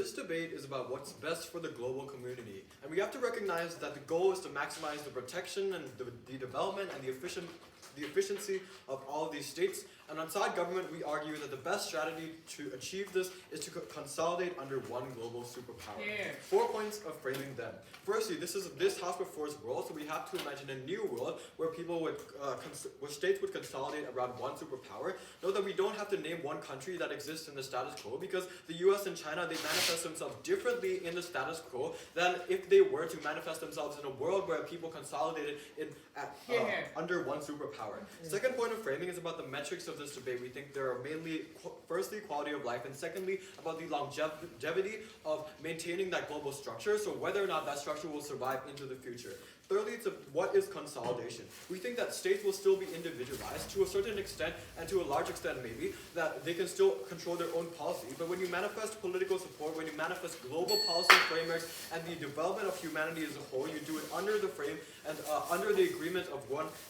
This debate is about what's best for the global community, and we have to recognize that the goal is to maximize the protection and the development and the efficiency of all of these states. And outside government, we argue that the best strategy to achieve this is to consolidate under one global superpower. Yeah. 4 points of framing them. Firstly, this house before us world, so we have to imagine a new world where where states would consolidate around one superpower. Note that we don't have to name one country that exists in the status quo, because the US and China, they manifest themselves differently in the status quo than if they were to manifest themselves in a world where people consolidated under one superpower. Second point of framing is about the metrics of this debate. We think there are mainly, firstly, quality of life, and secondly, about the longevity of maintaining that global structure, so whether or not that structure will survive into the future. Thirdly, it's what is consolidation? We think that states will still be individualized to a certain extent, and to a large extent maybe, that they can still control their own policy, but when you manifest political support, when you manifest global policy frameworks and the development of humanity as a whole, you do it under the frame and under the agreement of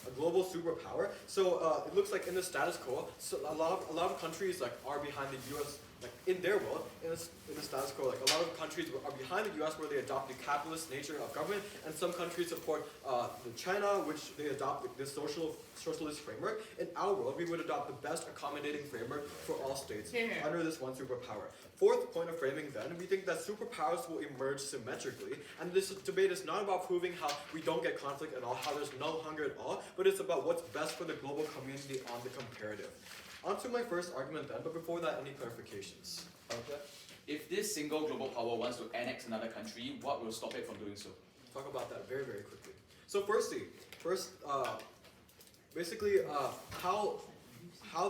a global superpower. So it looks like in the status quo, so a lot of countries are behind the US. In their world, in the status quo, a lot of countries are behind the US, where they adopt the capitalist nature of government, and some countries support China, which they adopt this socialist framework. In our world, we would adopt the best accommodating framework for all states under this one superpower. Fourth point of framing then, we think that superpowers will emerge symmetrically, and this debate is not about proving how we don't get conflict at all, how there's no hunger at all, but it's about what's best for the global community on the comparative. On to my first argument then, but before that, any clarifications? Okay. If this single global power wants to annex another country, what will stop it from doing so? Talk about that very, very quickly. So basically, how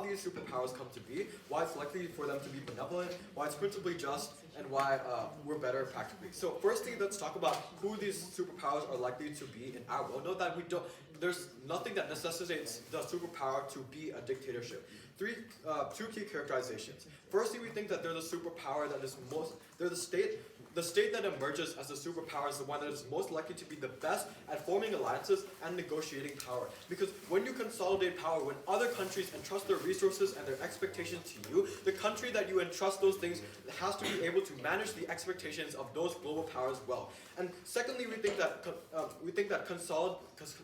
these superpowers come to be, why it's likely for them to be benevolent, why it's principally just, and why we're better practically. So firstly, let's talk about who these superpowers are likely to be in our world. Note that there's nothing that necessitates the superpower to be a dictatorship. Two key characterizations. Firstly, we think that they're the superpower that is the state that emerges as a superpower is the one that is most likely to be the best at forming alliances and negotiating power. Because when you consolidate power, when other countries entrust their resources and their expectations to you, the country that you entrust those things has to be able to manage the expectations of those global powers well. And secondly, we think that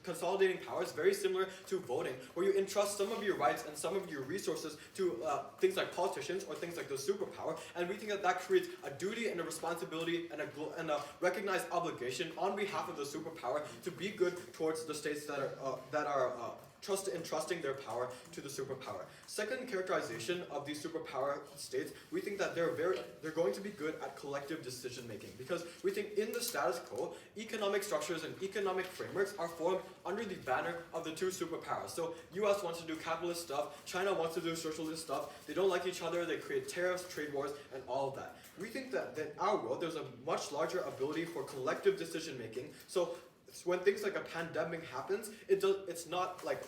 consolidating power is very similar to voting, where you entrust some of your rights and some of your resources to things like politicians or things like the superpower, and we think that creates a duty and a responsibility and a recognized obligation on behalf of the superpower to be good towards the states that are entrusting their power to the superpower. Second characterization of these superpower states, we think that they're going to be good at collective decision making, because we think in the status quo, economic structures and economic frameworks are formed under the banner of the two superpowers. So US wants to do capitalist stuff, China wants to do socialist stuff, they don't like each other, they create tariffs, trade wars, and all of that. We think that in our world, there's a much larger ability for collective decision making. So when things like a pandemic happens, it's not like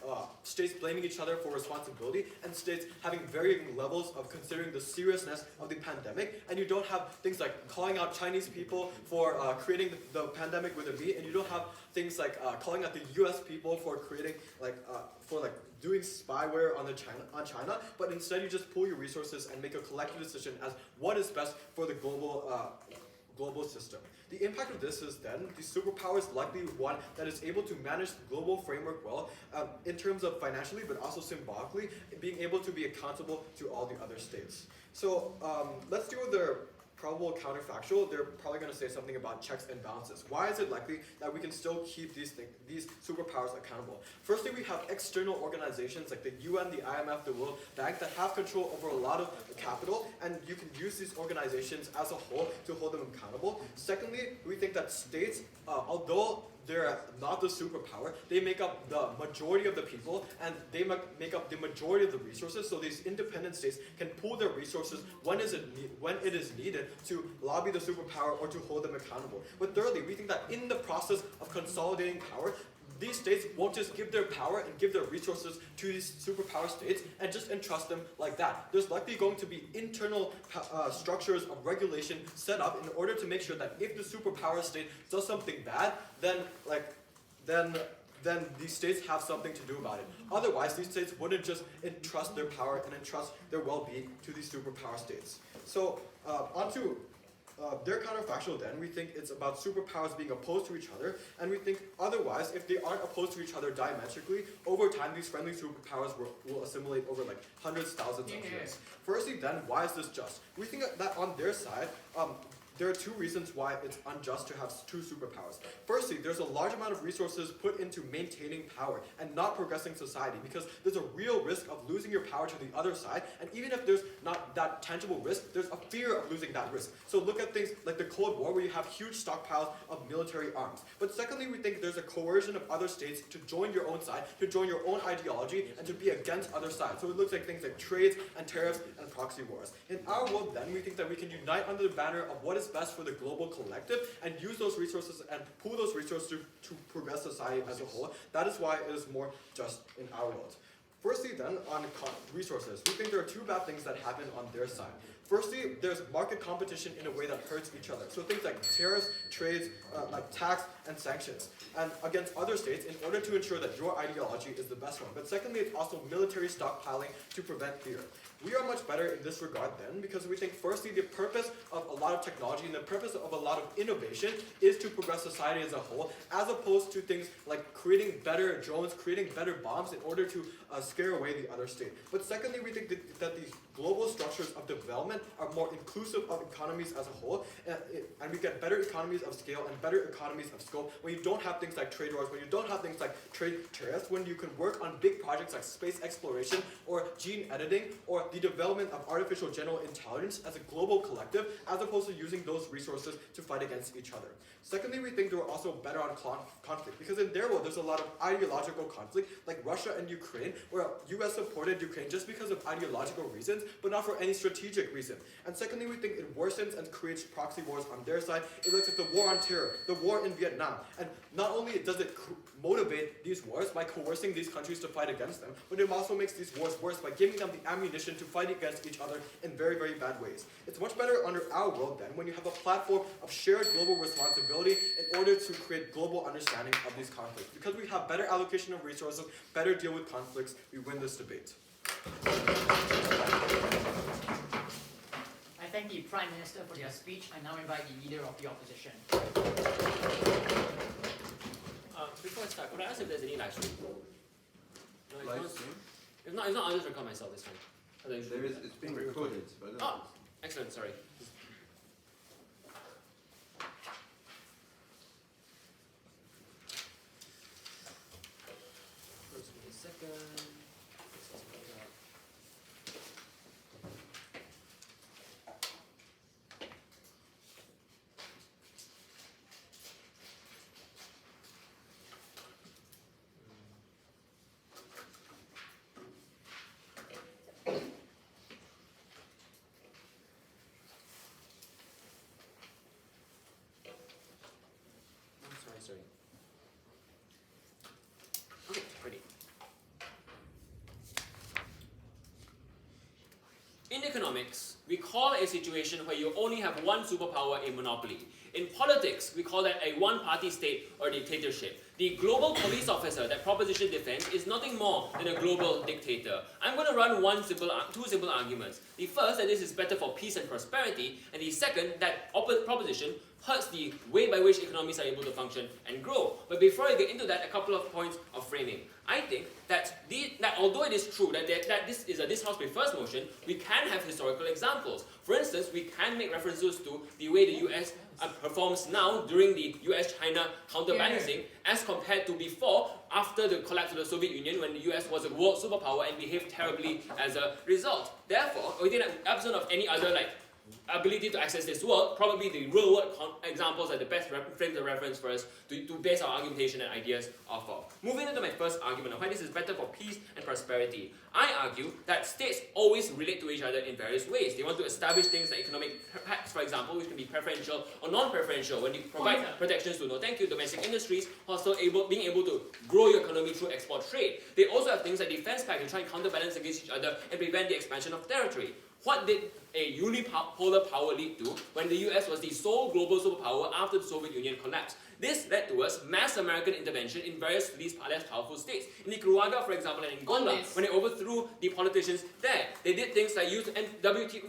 states blaming each other for responsibility and states having varying levels of considering the seriousness of the pandemic, and you don't have things like calling out Chinese people for creating the pandemic with a V, and you don't have things like calling out the US people for creating doing spyware on China, but instead you just pool your resources and make a collective decision as what is best for the global system. The impact of this is then the superpower is likely one that is able to manage the global framework well in terms of financially, but also symbolically, being able to be accountable to all the other states. So let's deal with their probable counterfactual. They're probably going to say something about checks and balances. Why is it likely that we can still keep these superpowers accountable? Firstly, we have external organizations like the UN, the IMF, the World Bank that have control over a lot of capital, and you can use these organizations as a whole to hold them accountable. Secondly, we think that states, although they're not the superpower, they make up the majority of the people, and they make up the majority of the resources, so these independent states can pool their resources when it is needed to lobby the superpower or to hold them accountable. But thirdly, we think that in the process of consolidating power, these states won't just give their power and give their resources to these superpower states and just entrust them like that. There's likely going to be internal structures of regulation set up in order to make sure that if the superpower state does something bad, then these states have something to do about it. Otherwise, these states wouldn't just entrust their power and entrust their well-being to these superpower states. So, onto they're counterfactual then. We think it's about superpowers being opposed to each other, and we think otherwise, if they aren't opposed to each other diametrically, over time these friendly superpowers will assimilate over like hundreds, thousands of years. Firstly then, why is this just? We think that on their side, there are two reasons why it's unjust to have two superpowers. Firstly, there's a large amount of resources put into maintaining power and not progressing society, because there's a real risk of losing your power to the other side, and even if there's not that tangible risk, there's a fear of losing that risk. So look at things like the Cold War, where you have huge stockpiles of military arms. But secondly, we think there's a coercion of other states to join your own side, to join your own ideology, and to be against other sides. So it looks like things like trades and tariffs and proxy wars. In our world then, we think that we can unite under the banner of what is best for the global collective and use those resources and pool those resources to progress society as a whole. That is why it is more just in our world. Firstly then, on resources, we think there are two bad things that happen on their side. Firstly, there's market competition in a way that hurts each other. So things like tariffs, trades, like tax, and sanctions, and against other states in order to ensure that your ideology is the best one. But secondly, it's also military stockpiling to prevent fear. We are much better in this regard then, because we think firstly the purpose of a lot of technology and the purpose of a lot of innovation is to progress society as a whole, as opposed to things like creating better drones, creating better bombs in order to scare away the other state. But secondly, we think that these global structures of development are more inclusive of economies as a whole, and we get better economies of scale and better economies of scope when you don't have things like trade wars, when you don't have things like trade tariffs, when you can work on big projects like space exploration or gene editing or the development of artificial general intelligence as a global collective, as opposed to using those resources to fight against each other. Secondly, we think they're also better on conflict, because in their world there's a lot of ideological conflict, like Russia and Ukraine, where US supported Ukraine just because of ideological reasons, but not for any strategic reason. And secondly, we think it worsens and creates proxy wars on their side. It looks at the war on terror, the war in Vietnam, and not only does it motivate these wars by coercing these countries to fight against them, but it also makes these wars worse by giving them the ammunition to fight against each other in very, very bad ways. It's much better under our world then, when you have a platform of shared global responsibility in order to create global understanding of these conflicts. Because we have better allocation of resources, better deal with conflicts, we win this debate. I thank the Prime Minister for their speech. I now invite the Leader of the Opposition. Before I start, could I ask if there's any live stream? No, Live stream? If not, I'll just record myself this time. There is, it's being recorded, but I don't know. Oh, excellent, sorry. Just give me a second. Sorry. Okay, ready. In economics, we call a situation where you only have one superpower a monopoly. In politics, we call that a one-party state or dictatorship. The global police officer that proposition defends is nothing more than a global dictator. I'm going to run two simple arguments. The first, that this is better for peace and prosperity, and the second, that proposition hurts the way by which economies are able to function and grow. But before I get into that, a couple of points of framing. I think that although it is true that this is a this House prefers motion, we can have historical examples. For instance, we can make references to the way the US performs now during the US-China counterbalancing as compared to before, after the collapse of the Soviet Union, when the US was a world superpower and behaved terribly as a result. Therefore, within the absence of any other ability to access this world, probably the real-world examples are the best frames of reference for us to base our argumentation and ideas off of. Moving into my first argument of why this is better for peace and prosperity. I argue that states always relate to each other in various ways. They want to establish things like economic pacts, for example, which can be preferential or non-preferential when you provide protections to domestic industries, also being able to grow your economy through export trade. They also have things like defense pacts to try and counterbalance against each other and prevent the expansion of territory. What did a unipolar power lead to when the US was the sole global superpower after the Soviet Union collapsed? This led to us first mass American intervention in various least less powerful states. In Nicaragua, for example, and Angola, when they overthrew the politicians there, they did things like use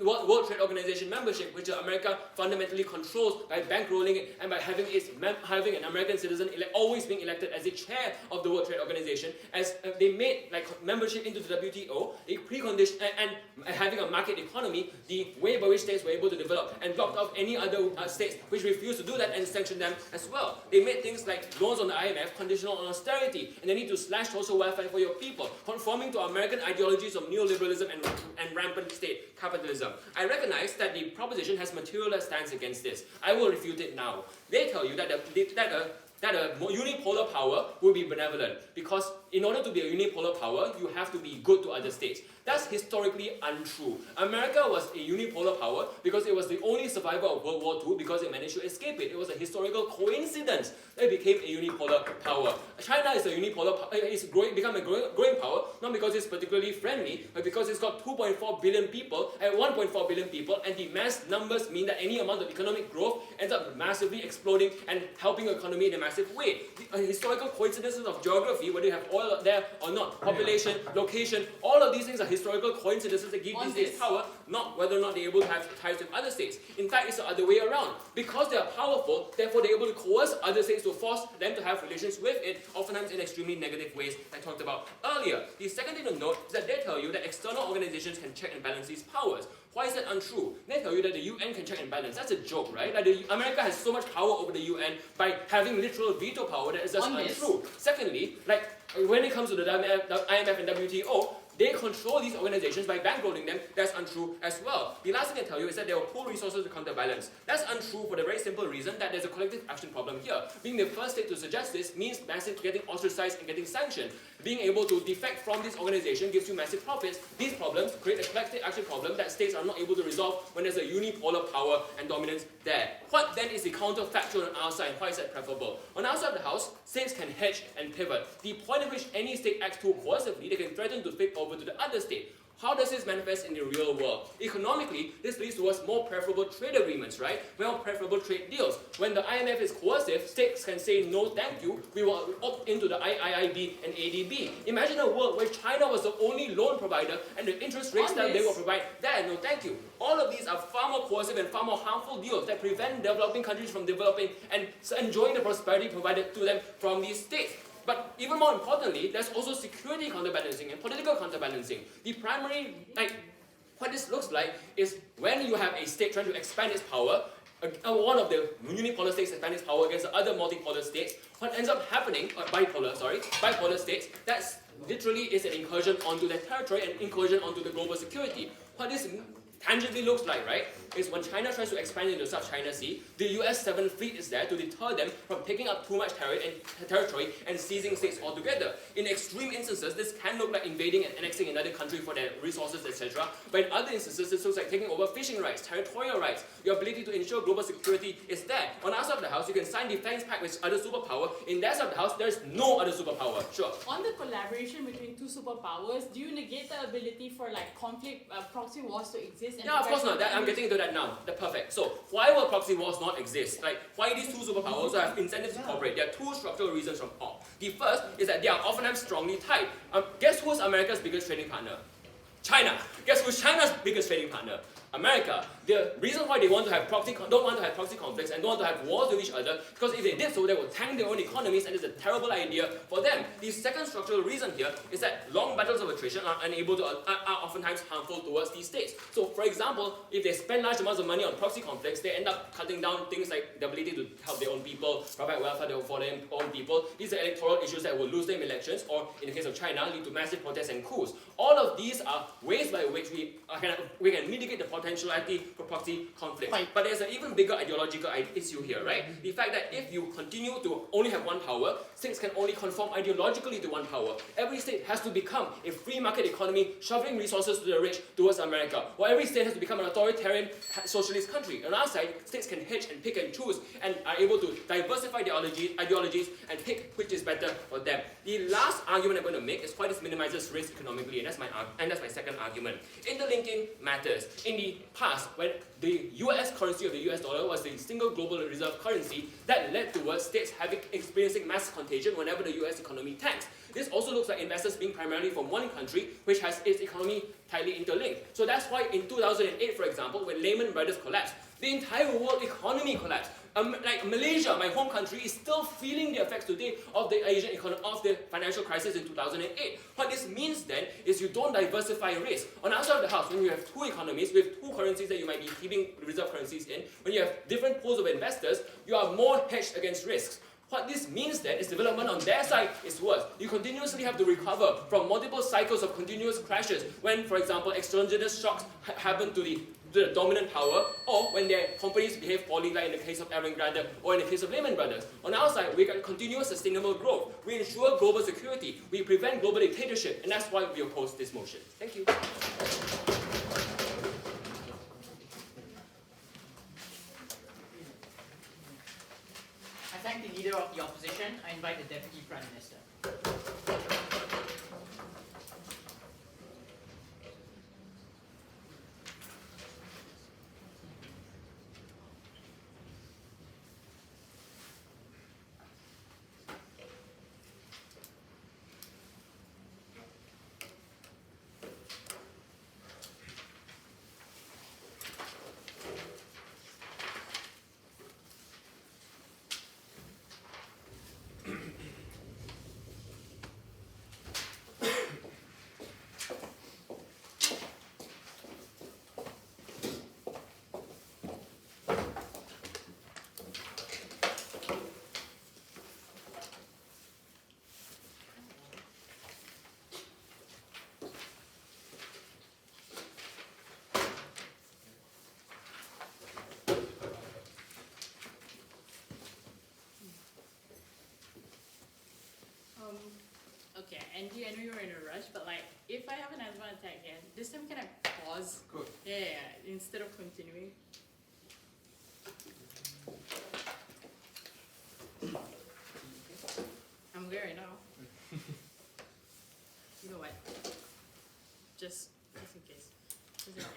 World Trade Organization membership, which America fundamentally controls by bankrolling it and by having having an American citizen always being elected as the chair of the World Trade Organization. As they made membership into the WTO a precondition, and having a market economy, the way by which states were able to develop, and blocked off any other states which refused to do that and sanctioned them as well. They made things like loans on the IMF conditional on austerity, and they need to slash social welfare for your people, conforming to American ideologies of neoliberalism and rampant state capitalism. I recognize that the proposition has materialized stance against this. I will refute it now. They tell you that a unipolar power will be benevolent, because in order to be a unipolar power, you have to be good to other states. That's historically untrue. America was a unipolar power because it was the only survivor of World War II because it managed to escape it. It was a historical coincidence that it became a unipolar power. China is a unipolar power. It's become a growing power, not because it's particularly friendly, but because it's got 2.4 billion people and 1.4 billion people, and the mass numbers mean that any amount of economic growth ends up massively exploding and helping the economy in a massive way. The historical coincidences of geography, whether you have oil there or not, population, location, all of these things are historical coincidences that give these states power, not whether or not they're able to have ties with other states. In fact, it's the other way around. Because they are powerful, therefore they're able to coerce other states to force them to have relations with it, oftentimes in extremely negative ways I talked about earlier. The second thing to note is that they tell you that external organizations can check and balance these powers. Why is that untrue? They tell you that the UN can check and balance. That's a joke, right? Like America has so much power over the UN by having literal veto power that is just untrue. Secondly, when it comes to the IMF and WTO, they control these organizations by bankrolling them. That's untrue as well. The last thing I tell you is that they will pool resources to counterbalance. That's untrue for the very simple reason that there's a collective action problem here. Being the first state to suggest this means massive getting ostracized and getting sanctioned. Being able to defect from this organization gives you massive profits. These problems create a collective action problem that states are not able to resolve when there's a unipolar power and dominance there. What then is the counterfactual on our side? Why is that preferable? On our side of the house, states can hedge and pivot. The point at which any state acts too coercively, they can threaten to flip over to the other state. How does this manifest in the real world? Economically, this leads towards more preferable trade agreements, right? More preferable trade deals. When the IMF is coercive, states can say, no thank you, we will opt into the IIIB and ADB. Imagine a world where China was the only loan provider and the interest rates that they will provide, there, no thank you. All of these are far more coercive and far more harmful deals that prevent developing countries from developing and enjoying the prosperity provided to them from these states. But even more importantly, there's also security counterbalancing and political counterbalancing. The primary, what this looks like is when you have a state trying to expand its power, one of the unipolar states expand its power against the other multipolar states, what ends up happening, bipolar states, that's literally is an incursion onto their territory and incursion onto the global security. What this tangibly looks like, right, is when China tries to expand into the South China Sea, the US 7th Fleet is there to deter them from picking up too much territory and seizing states altogether. In extreme instances, this can look like invading and annexing another country for their resources, etc. But in other instances, this looks like taking over fishing rights, territorial rights. Your ability to ensure global security is there. On our side of the house, you can sign defense pact with other superpower. In their side of the house, there's no other superpower. Sure. On the collaboration between two superpowers, do you negate the ability for conflict, proxy wars to exist? No, of course not. I'm getting into that now. Perfect. So, why will proxy wars not exist? Why these two superpowers have incentives to cooperate? There are two structural reasons from all. The first is that they are oftentimes strongly tied. Guess who's America's biggest trading partner? China. Guess who's China's biggest trading partner? America. The reason why they don't want to have proxy conflicts and don't want to have wars with each other, because if they did so, they would tank their own economies, and it's a terrible idea for them. The second structural reason here is that long battles of attrition are oftentimes harmful towards these states. So, for example, if they spend large amounts of money on proxy conflicts, they end up cutting down things like the ability to help their own people, provide welfare for their own people. These are electoral issues that will lose them elections, or in the case of China, lead to massive protests and coups. All of these are ways by which we can mitigate the potentiality for proxy conflict. But there's an even bigger ideological issue here, right? The fact that if you continue to only have one power, states can only conform ideologically to one power. Every state has to become a free market economy, shoveling resources to the rich towards America, while every state has to become an authoritarian socialist country. On our side, states can hedge and pick and choose and are able to diversify their ideologies and pick which is better for them. the last argument I'm going to make is why this minimizes risk economically, and that's my second argument. Interlinking matters. In the past, when the US currency of the US dollar was the single global reserve currency, that led towards states experiencing mass contagion whenever the US economy tanks. This also looks like investors being primarily from one country, which has its economy tightly interlinked. So that's why in 2008, for example, when Lehman Brothers collapsed, the entire world economy collapsed. Like Malaysia, my home country, is still feeling the effects today of the of the financial crisis in 2008. What this means then is you don't diversify risk. On the outside of the house, when you have two economies with two currencies that you might be keeping reserve currencies in, when you have different pools of investors, you are more hedged against risks. What this means then is development on their side is worse. You continuously have to recover from multiple cycles of continuous crashes when, for example, exogenous shocks happen to the dominant power, or when their companies behave poorly, like in the case of Evergrande or in the case of Lehman Brothers. On our side, we get continuous sustainable growth. We ensure global security. We prevent global dictatorship, and that's why we oppose this motion. Thank you. I thank the leader of the opposition. I invite the Deputy Prime Minister. Okay, Andy, I know you're in a rush, but like, if I have an asthma attack again, this time can I pause? Good. Yeah, instead of continuing. I'm good right now. You know what? Just in case. Just in case.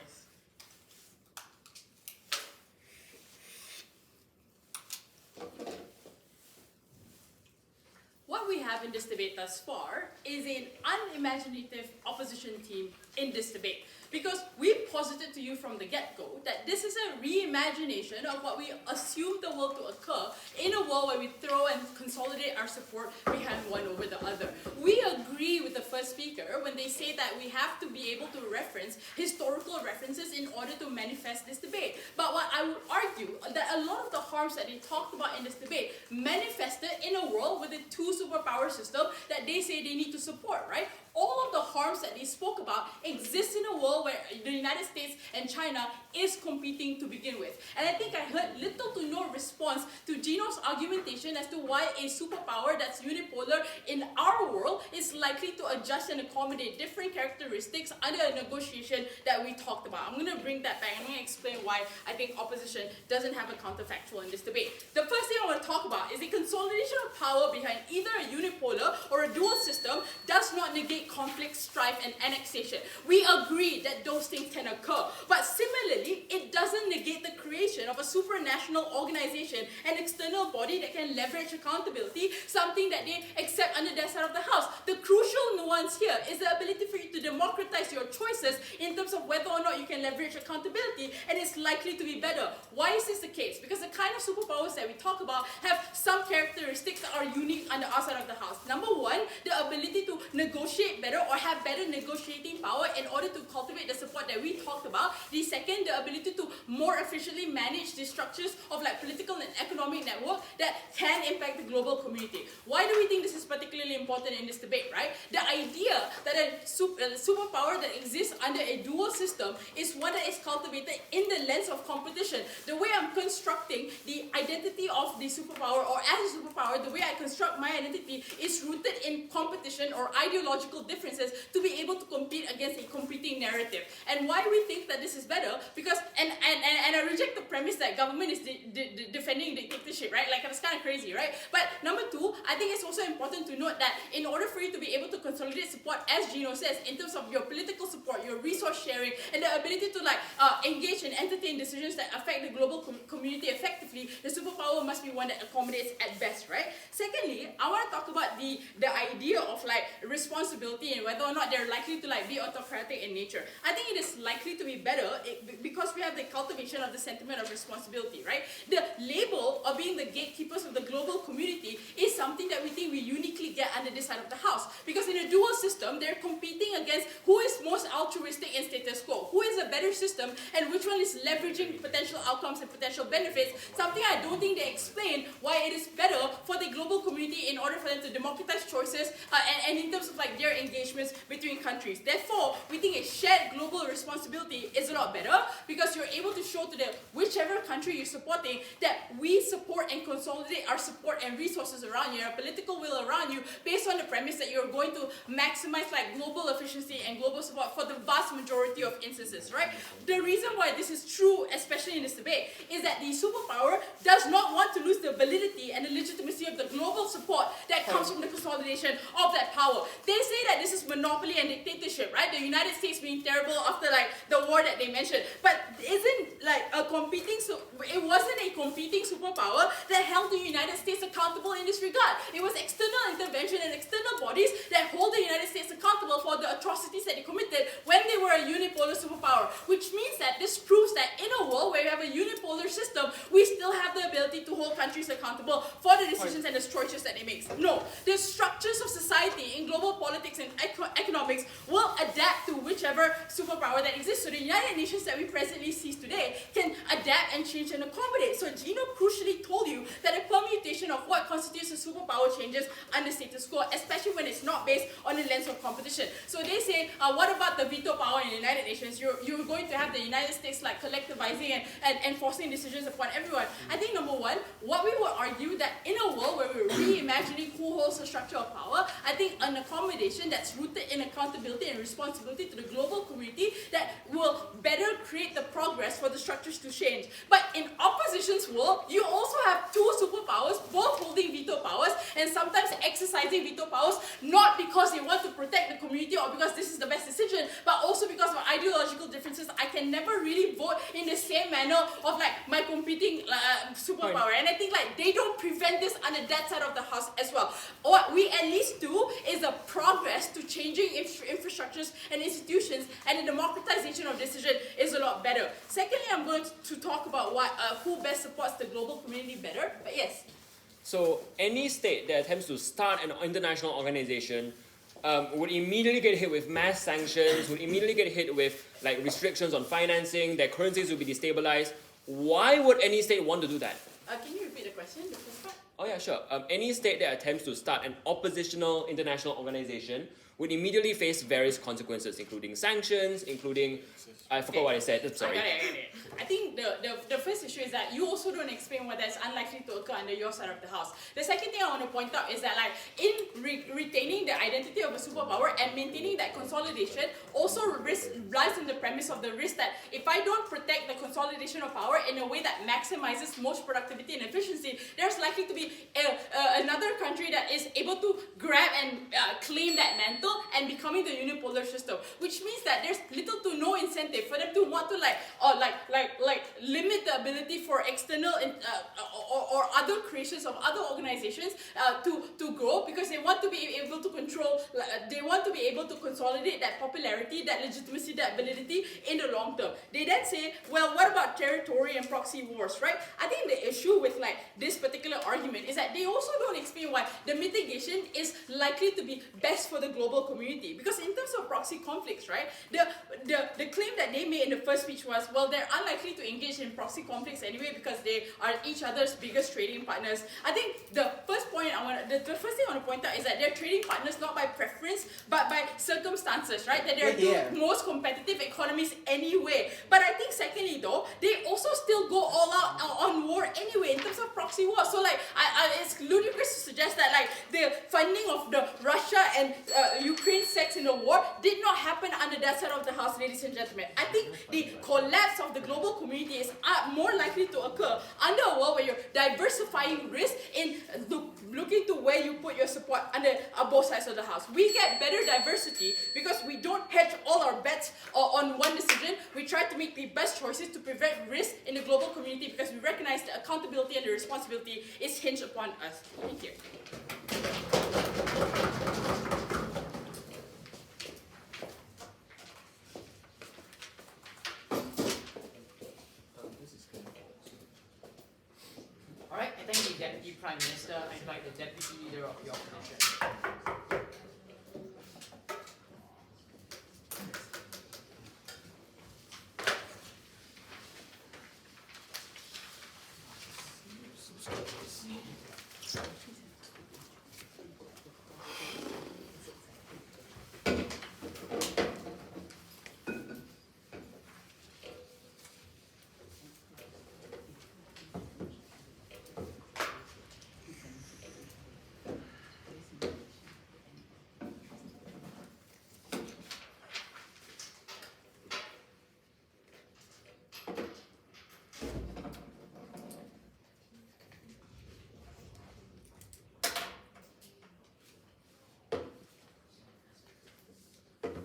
What we have in this debate thus far is an unimaginative opposition team in this debate. Because we posited to you from the get-go that this is a reimagination of what we assumed the world to occur in a world where we throw and consolidate our support behind one over the other. We agree with the first speaker when they say that we have to be able to reference historical references in order to manifest this debate. But what I would argue that a lot of the harms that they talked about in this debate manifested in a world with a two superpower system that they say they need to support, right? All of the harms that they spoke about exist in a world where the United States and China is competing to begin with. And I think I heard little to no response to Gino's argumentation as to why a superpower that's unipolar in our world is likely to adjust and accommodate different characteristics under a negotiation that we talked about. I'm going to bring that back. I'm going to explain why I think opposition doesn't have a counterfactual in this debate. The first thing I want to talk about is the consolidation of power behind either a unipolar or a dual system does not negate conflict, strife, and annexation. We agree that those things can occur. But similarly, it doesn't negate the creation of a supranational organization, an external body that can leverage accountability, something that they accept under their side of the house. The crucial nuance here is the ability for you to democratize your choices in terms of whether or not you can leverage accountability, and it's likely to be better. Why is this the case? Because the kind of superpowers that we talk about have some characteristics that are unique on the outside of the house. Number one, the ability to negotiate better or have better negotiating power in order to cultivate the support that we talked about. The second, the ability to more efficiently manage the structures of like political and economic network that can impact the global community. Why do we think this is particularly important in this debate, right? The idea that a superpower that exists under a dual system is one that is cultivated in the lens of competition. The way I'm constructing think the identity of the superpower, or as a superpower, the way I construct my identity is rooted in competition or ideological differences to be able to compete against a competing narrative. And why we think that this is better, because, and I reject the premise that government is defending dictatorship, right? Like, it's kind of crazy, right? But number two, I think it's also important to note that in order for you to be able to consolidate support, as Gino says, in terms of your political support, your resource sharing, and the ability to engage and entertain decisions that affect the global community effectively, the superpower must be one that accommodates at best, right? Secondly, I want to talk about the idea of responsibility and whether or not they're likely to be autocratic in nature. I think it is likely to be better because we have the cultivation of the sentiment of responsibility, right? The label of being the gatekeepers of the global community is something that we think we uniquely get under this side of the house, because in a dual system, they're competing against who is most altruistic in status quo, who is a better system, and which one is leveraging potential outcomes and potential benefits, something I don't think they explain why it is better for the global community in order for them to democratize choices and in terms of their engagements between countries. Therefore, we think a shared global responsibility is a lot better, because you're able to show to whichever country you're supporting that we support and consolidate our support and resources around you, our political will around you, based on the premise that you're going to maximize global efficiency and global support for the vast majority of instances, right? The reason why this is true, especially in this debate, is that the superpower does not want to lose the validity and the legitimacy of the global support that comes from the consolidation of that power. They say that this is monopoly and dictatorship, right? The United States being terrible after the war that they mentioned. But isn't it wasn't a competing superpower that held the United States accountable in this regard. It was external intervention and external bodies that hold the United States accountable for the atrocities that they committed when they were a unipolar superpower. Which means that this proves that in a world where you have a unipolar system, we still have the ability to hold countries accountable for the decisions and the choices that they make. No, the structures of society in global politics and economics will adapt to whichever superpower that exists. So the United Nations that we presently see today can adapt and change and accommodate. So Gino crucially told you that a permutation of what constitutes a superpower changes under status quo, especially when it's not based on a lens of competition. So they say, what about the veto power in the United Nations? You're going to have the United States collectivizing and enforcing decisions upon everyone. I think number one, what we would argue that in a world where we're reimagining who holds the structure of power, I think an accommodation that's rooted in accountability and responsibility to the global community that will better create the progress for the structures to change. But in opposition's world, you also have two superpowers, both holding veto powers and sometimes exercising veto powers, not because they want to protect the community or because this is the best decision, but also because of ideological differences. I can never really vote in the same manner of my competing superpower. And I think they don't prevent this under that side of the house as well. What we at least do is a progress to changing infrastructures and institutions, and the democratization of decision is a lot better. Secondly, I'm going to talk about who best supports the global community better. But yes. So any state that attempts to start an international organization would immediately get hit with mass sanctions, would immediately get hit with restrictions on financing, their currencies would be destabilized. Why would any state want to do that? Can you repeat the question, the first part? Oh yeah, sure. Any state that attempts to start an oppositional international organization would immediately face various consequences, including sanctions, including... I forgot what I said, I'm sorry. I got it. I think the first issue is that you also don't explain why that's unlikely to occur under your side of the house. The second thing I want to point out is that in retaining the identity of a superpower and maintaining that consolidation also lies in the premise of the risk that if I don't protect the consolidation of power in a way that maximizes most productivity and efficiency, there's likely to be another country that is able to grab and claim that mantle and becoming the unipolar system, which means that there's little to no incentive for them to want to limit the ability for external or other creations of other organizations to grow, because they want to be able to control, they want to be able to consolidate that popularity, that legitimacy, that validity in the long term. They then say, well, what about territory and proxy wars, right? I think the issue with this particular argument is that they also don't explain why the mitigation is likely to be best for the global community. Because in terms of proxy conflicts, right, the claim that they made in the first speech was, well, they're unlikely to engage in proxy conflicts anyway because they are each other's biggest trading partners. I think the first thing I want to point out is that they're trading partners not by preference, but by circumstances, right? That they're the most competitive economies anyway. But I think secondly though, they also still go all out on war anyway in terms of proxy war. So like, it's ludicrous to suggest that like the funding of the Russia and Ukraine sex in the war did not happen under that side of the house, ladies and gentlemen. I think the collapse of the global community is more likely to occur under a world where you're diversifying risk in looking to where you put your support under both sides of the house. We get better diversity because we don't hedge all our bets on one decision. We try to make the best choices to prevent risk in the global community because we recognize the accountability and the responsibility is hinged upon us. Thank you. Alright, I thank the Deputy Prime Minister. I invite the Deputy Leader of the Opposition.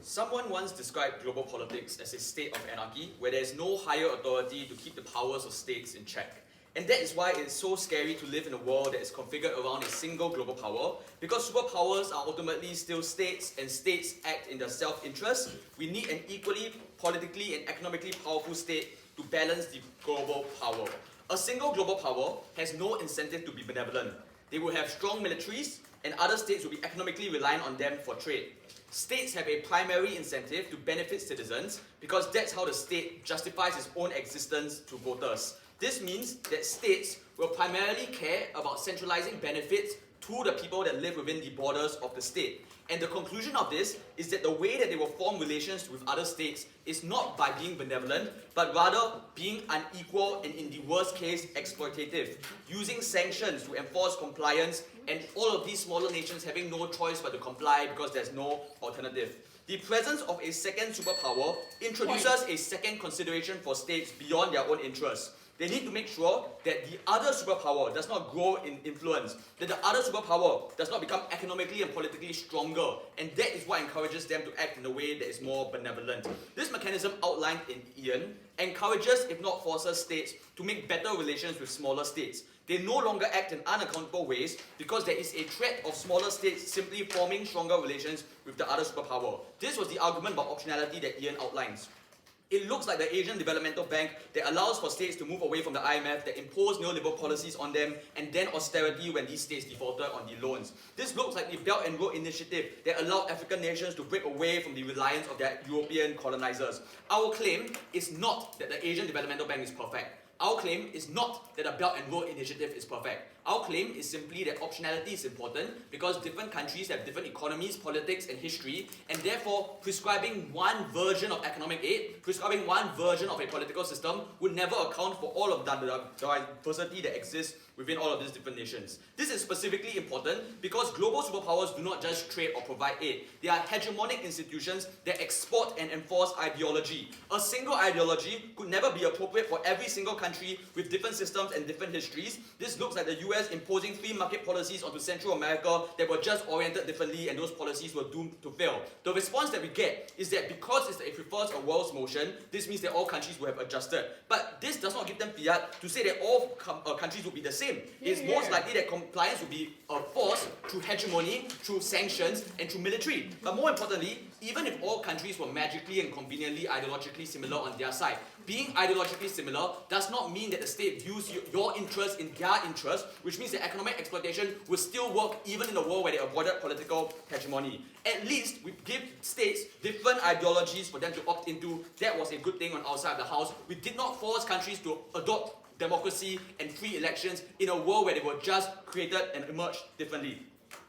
Someone once described global politics as a state of anarchy where there is no higher authority to keep the powers of states in check. And that is why it is so scary to live in a world that is configured around a single global power, because superpowers are ultimately still states and states act in their self-interest. We need an equally politically and economically powerful state to balance the global power. A single global power has no incentive to be benevolent. They will have strong militaries, and other states will be economically reliant on them for trade. States have a primary incentive to benefit citizens because that's how the state justifies its own existence to voters. This means that states will primarily care about centralizing benefits to the people that live within the borders of the state. And the conclusion of this is that the way that they will form relations with other states is not by being benevolent, but rather being unequal and, in the worst case, exploitative, using sanctions to enforce compliance, and all of these smaller nations having no choice but to comply because there's no alternative. The presence of a second superpower introduces a second consideration for states beyond their own interests. They need to make sure that the other superpower does not grow in influence, that the other superpower does not become economically and politically stronger, and that is what encourages them to act in a way that is more benevolent. This mechanism outlined in Ian encourages, if not forces, states to make better relations with smaller states. They no longer act in unaccountable ways because there is a threat of smaller states simply forming stronger relations with the other superpower. This was the argument about optionality that Ian outlines. It looks like the Asian Developmental Bank that allows for states to move away from the IMF, that impose neoliberal policies on them, and then austerity when these states defaulted on the loans. This looks like the Belt and Road Initiative that allowed African nations to break away from the reliance of their European colonizers. Our claim is not that the Asian Developmental Bank is perfect. Our claim is not that the Belt and Road Initiative is perfect. Our claim is simply that optionality is important because different countries have different economies, politics, and history, and therefore prescribing one version of economic aid, prescribing one version of a political system would never account for all of the diversity that exists within all of these different nations. This is specifically important because global superpowers do not just trade or provide aid. They are hegemonic institutions that export and enforce ideology. A single ideology could never be appropriate for every single country with different systems and different histories. This looks like the US imposing free market policies onto Central America that were just oriented differently, and those policies were doomed to fail. The response that we get is that because it prefers a world's motion, this means that all countries will have adjusted. But this does not give them fiat to say that all countries will be the same. It's most likely that compliance will be forced through hegemony, through sanctions, and through military. But more importantly, even if all countries were magically and conveniently ideologically similar on their side, being ideologically similar does not mean that the state views your interest in their interest, which means that economic exploitation will still work even in a world where they avoided political hegemony. At least we give states different ideologies for them to opt into. That was a good thing on our side of the house. We did not force countries to adopt democracy and free elections in a world where they were just created and emerged differently.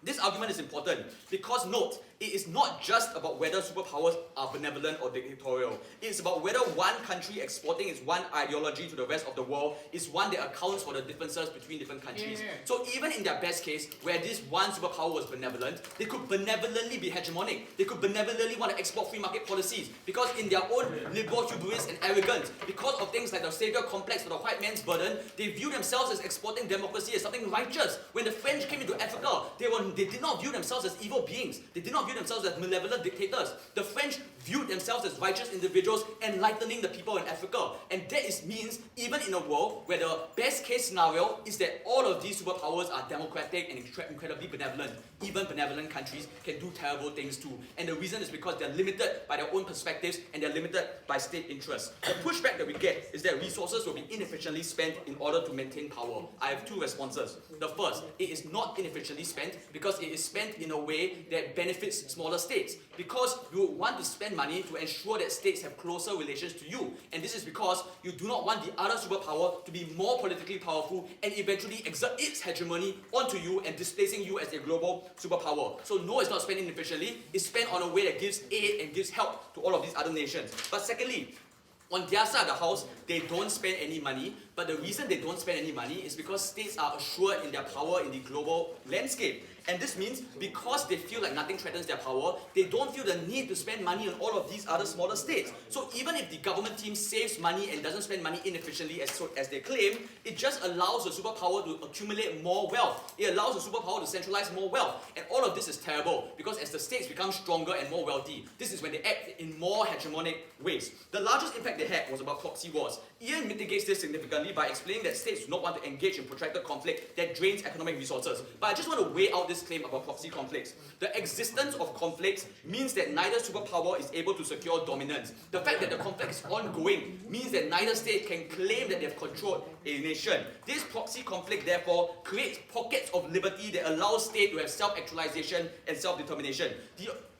This argument is important because, note, it is not just about whether superpowers are benevolent or dictatorial. It is about whether one country exporting its one ideology to the rest of the world is one that accounts for the differences between different countries. Yeah. So even in their best case, where this one superpower was benevolent, they could benevolently be hegemonic. They could benevolently want to export free market policies because in their own liberal hubris and arrogance, because of things like the savior complex for the white man's burden, they view themselves as exporting democracy as something righteous. When the French came into Africa, they did not view themselves as evil beings. They did not view themselves as malevolent dictators. The French viewed themselves as righteous individuals enlightening the people in Africa. And that means even in a world where the best case scenario is that all of these superpowers are democratic and incredibly benevolent, even benevolent countries can do terrible things too. And the reason is because they're limited by their own perspectives and they're limited by state interests. The pushback that we get is that resources will be inefficiently spent in order to maintain power. I have two responses. The first, it is not inefficiently spent because it is spent in a way that benefits smaller states. Because you want to spend money to ensure that states have closer relations to you. And this is because you do not want the other superpower to be more politically powerful and eventually exert its hegemony onto you and displacing you as a global superpower. So no, it's not spent inefficiently. It's spent on a way that gives aid and gives help to all of these other nations. But secondly, on their side of the house, they don't spend any money, but the reason they don't spend any money is because states are assured in their power in the global landscape. And this means because they feel like nothing threatens their power, they don't feel the need to spend money on all of these other smaller states. So even if the government team saves money and doesn't spend money inefficiently as they claim, it just allows the superpower to accumulate more wealth. It allows the superpower to centralize more wealth. And all of this is terrible because as the states become stronger and more wealthy, this is when they act in more hegemonic ways. The largest impact they had was about proxy wars. Ian mitigates this significantly by explaining that states do not want to engage in protracted conflict that drains economic resources. But I just want to weigh out this claim about proxy conflicts. The existence of conflicts means that neither superpower is able to secure dominance. The fact that the conflict is ongoing means that neither state can claim that they have controlled a nation. This proxy conflict therefore creates pockets of liberty that allow states to have self-actualization and self-determination.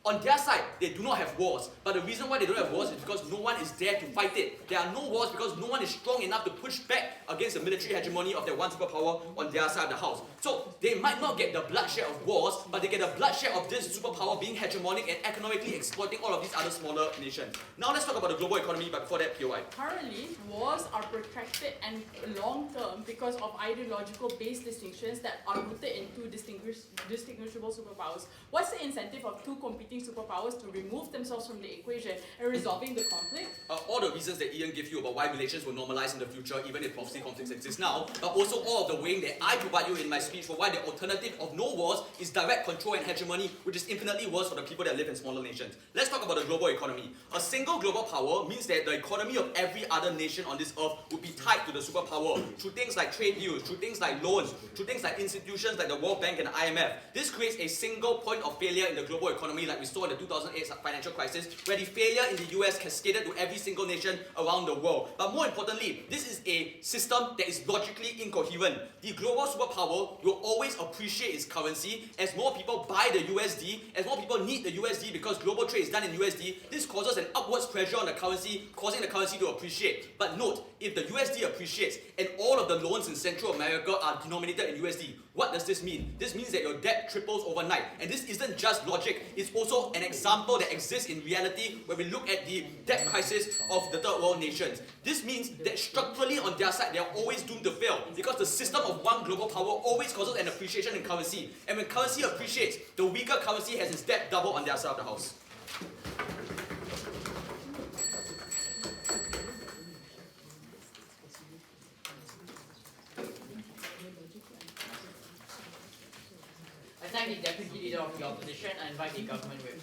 On their side, they do not have wars. But the reason why they don't have wars is because no one is there to fight it. There are no wars because no one is strong enough to push back against the military hegemony of their one superpower on their side of the house. So they might not get the bloodshed of wars, but they get the bloodshed of this superpower being hegemonic and economically exploiting all of these other smaller nations. Now let's talk about the global economy, but before that, POI. Currently, wars are protracted and long-term because of ideological base distinctions that are rooted in two distinguishable superpowers. What's the incentive of two competing superpowers to remove themselves from the equation and resolving the conflict? All the reasons that Ian gave you about why relations will normalize in the future, even if proxy conflicts exist now, but also all of the weighing that I provide you in my speech for why the alternative of no wars is direct control and hegemony, which is infinitely worse for the people that live in smaller nations. Let's talk about the global economy. A single global power means that the economy of every other nation on this earth would be tied to the superpower through things like trade deals, through things like loans, through things like institutions like the World Bank and the IMF. This creates a single point of failure in the global economy like we saw in the 2008 financial crisis, where the failure in the US cascaded to every single nation around the world. But more importantly, this is a system that is logically incoherent. The global superpower will always appreciate its currency as more people buy the USD, as more people need the USD because global trade is done in USD. This causes an upwards pressure on the currency, causing the currency to appreciate. But note, if the USD appreciates and all of the loans in Central America are denominated in USD, what does this mean? This means that your debt triples overnight. And this isn't just logic, it's also an example that exists in reality when we look at the debt crisis of the third world nations. This means that structurally on their side, they are always doomed to fail because the system of one global power always causes an appreciation in currency. And when currency appreciates, the weaker currency has its debt double on their side of the house. I thank the Deputy Leader of the Opposition and invite the Government Whip.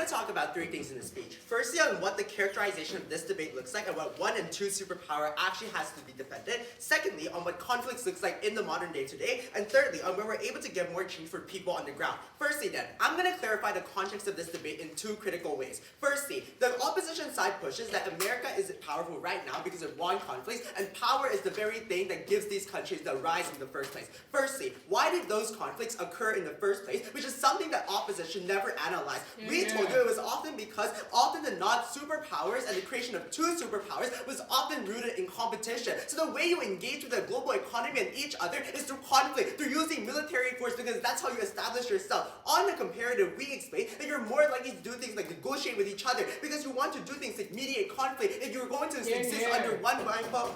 to talk about three things in this speech. Firstly, on what the characterization of this debate looks like and what one and two superpower actually has to be defended. Secondly, on what conflicts looks like in the modern day today. And thirdly, on where we're able to get more change for people on the ground. Firstly then, I'm going to clarify the context of this debate in two critical ways. Firstly, the opposition side pushes that America is powerful right now because of won conflicts, and power is the very thing that gives these countries the rise in the first place. Firstly, why did those conflicts occur in the first place, which is something that opposition never analyzed. We told you it was often because, often than not, superpowers and the creation of two superpowers was often rooted in competition. So the way you engage with the global economy and each other is through conflict, through using military force, because that's how you establish yourself. On the comparative, we explain that you're more likely to do things like negotiate with each other, because you want to do things like mediate conflict if you're going to exist under one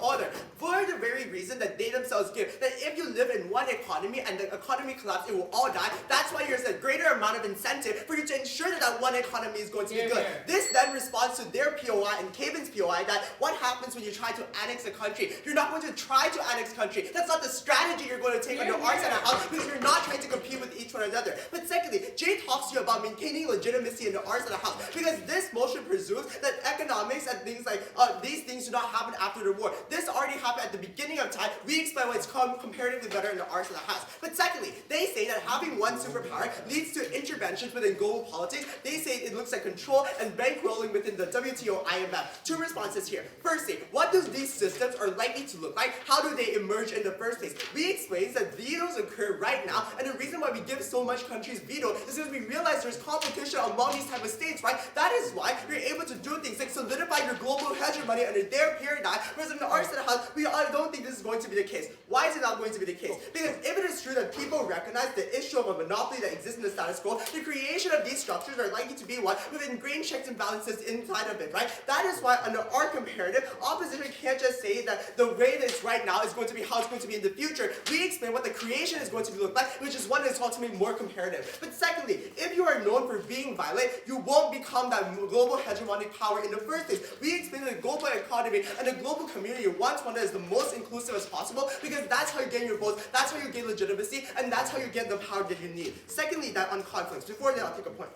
order. For the very reason that they themselves give, that if you live in one economy and the economy collapses, it will all die. That's why there's a greater amount of incentive for you to ensure that that one economy is going to be good. This then responds to their POI and Cavan's POI that what happens when you try to annex a country? You're not going to try to annex a country. That's not the strategy you're going to take under our side of the house, because you're not trying to compete with each one another. But secondly, Jay talks to you about maintaining legitimacy in the arts of the house, because this motion presumes that economics and things like these things do not happen after the war. This already happened at the beginning of time. We explain why it's comparatively better in the arts of the house. But secondly, they say that having one superpower leads to interventions within global politics. They say it looks like control and bankrolling within the WTO, IMF. Two responses here. Firstly, what do these systems are likely to look like? How do they emerge in the first place? We explain that vetoes occur right now, and the reason why we give so much countries veto is because we realize there's competition among these type of states, right? That is why you're able to do things like solidify your global hegemony under their paradigm, whereas in the arts of the house, we don't think this is going to be the case. Why is it not going to be the case? Because if it is true that people recognize the issue of a monopoly that exists in the status quo, the creation of these structures are likely to be one with ingrained checks and balances inside of it, right? That is why under our comparative, opposition can't just say that the way that it's right now is going to be how it's going to be in the future. We explain what the creation is going to look like, which is one that's ultimately more comparative. But secondly, if you are known for being violent, you won't become that global hegemonic power in the first place. We explain that the global economy and the global community wants one that is the most inclusive as possible, because that's how you gain your votes, that's how you gain legitimacy, and that's how you get the power that you need. Secondly, that on conflicts. Before that, I'll take a point.